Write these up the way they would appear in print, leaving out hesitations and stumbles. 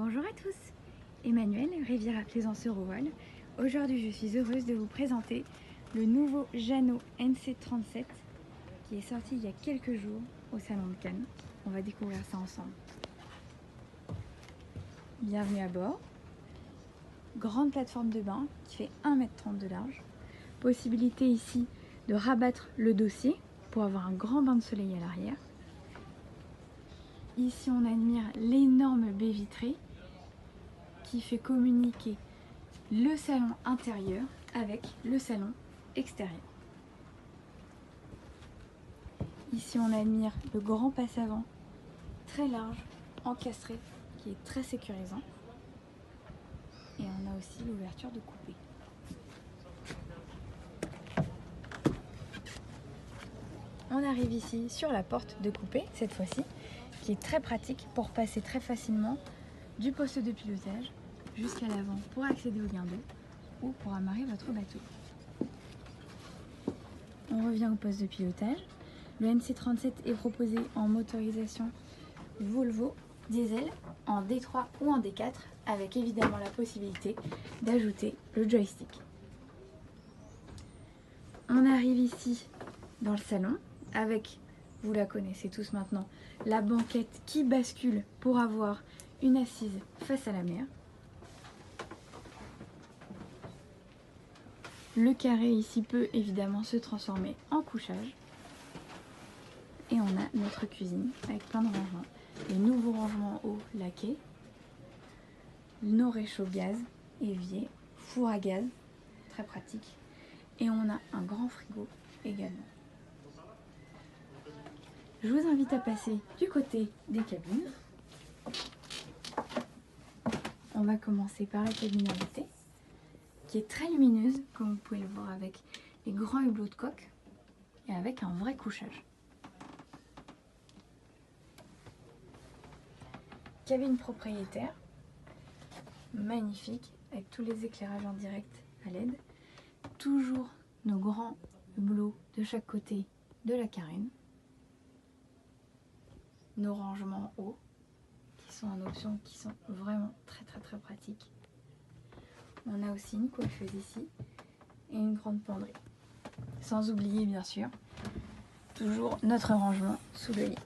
Bonjour à tous, Emmanuel, Riviera Plaisance Eurovoile. Aujourd'hui je suis heureuse de vous présenter le nouveau Jeannot NC37 qui est sorti il y a quelques jours au Salon de Cannes. On va découvrir ça ensemble. Bienvenue à bord. Grande plateforme de bain qui fait 1,30 m de large. Possibilité ici de rabattre le dossier pour avoir un grand bain de soleil à l'arrière. Ici on admire l'énorme baie vitrée qui fait communiquer le salon intérieur avec le salon extérieur. Ici on admire le grand passe-avant très large, encastré, qui est très sécurisant. Et on a aussi l'ouverture de coupé. On arrive ici sur la porte de coupé, cette fois-ci, qui est très pratique pour passer très facilement du poste de pilotage jusqu'à l'avant pour accéder au guindeau ou pour amarrer votre bateau. On revient au poste de pilotage. Le NC37 est proposé en motorisation Volvo diesel en D3 ou en D4 avec évidemment la possibilité d'ajouter le joystick. On arrive ici dans le salon avec, vous la connaissez tous maintenant, la banquette qui bascule pour avoir une assise face à la mer. Le carré ici peut évidemment se transformer en couchage. Et on a notre cuisine avec plein de rangements. Les nouveaux rangements eau laqués, nos réchauds gaz, évier, four à gaz, très pratique. Et on a un grand frigo également. Je vous invite à passer du côté des cabines. On va commencer par la cabine invitée, qui est très lumineuse, comme vous pouvez le voir avec les grands hublots de coque et avec un vrai couchage. Cabine propriétaire, magnifique, avec tous les éclairages en direct à LED. Toujours nos grands hublots de chaque côté de la carène. Nos rangements hauts, qui sont en option, qui sont vraiment très pratiques. On a aussi une coiffeuse ici et une grande penderie. Sans oublier bien sûr, toujours notre rangement sous le lit.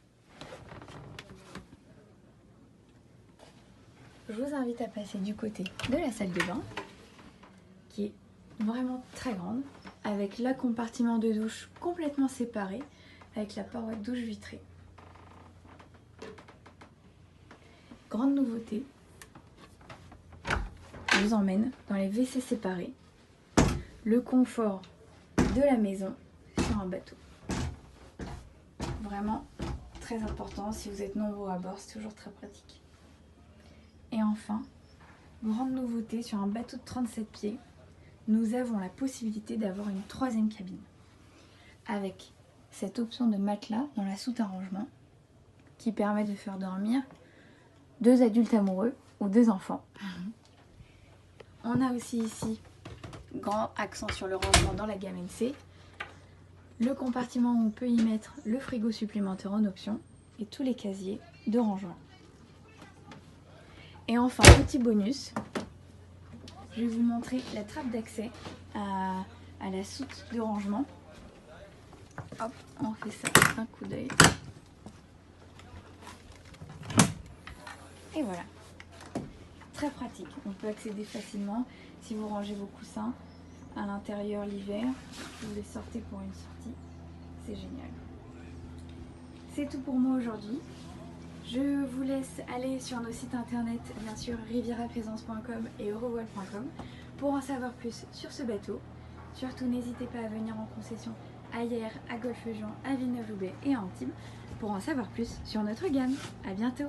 Je vous invite à passer du côté de la salle de bain, qui est vraiment très grande, avec la compartiment de douche complètement séparé, avec la paroi de douche vitrée. Grande nouveauté, je vous emmène dans les WC séparés, le confort de la maison sur un bateau. Vraiment très important, si vous êtes nombreux à bord, c'est toujours très pratique. Et enfin, grande nouveauté sur un bateau de 37 pieds, nous avons la possibilité d'avoir une troisième cabine avec cette option de matelas dans la soute à rangement qui permet de faire dormir 2 adultes amoureux ou 2 enfants. On a aussi ici grand accent sur le rangement dans la gamme NC, le compartiment où on peut y mettre le frigo supplémentaire en option et tous les casiers de rangement. Et enfin, petit bonus, je vais vous montrer la trappe d'accès à la soute de rangement. Hop, on fait ça un coup d'œil. Et voilà, très pratique. On peut accéder facilement si vous rangez vos coussins à l'intérieur l'hiver. Vous les sortez pour une sortie, c'est génial. C'est tout pour moi aujourd'hui. Je vous laisse aller sur nos sites internet, bien sûr rivieraplaisance.com et eurovoile.com pour en savoir plus sur ce bateau. Surtout n'hésitez pas à venir en concession à Hyères, à Golfe-Juan, à Villeneuve-Loubet et à Antibes pour en savoir plus sur notre gamme. À bientôt!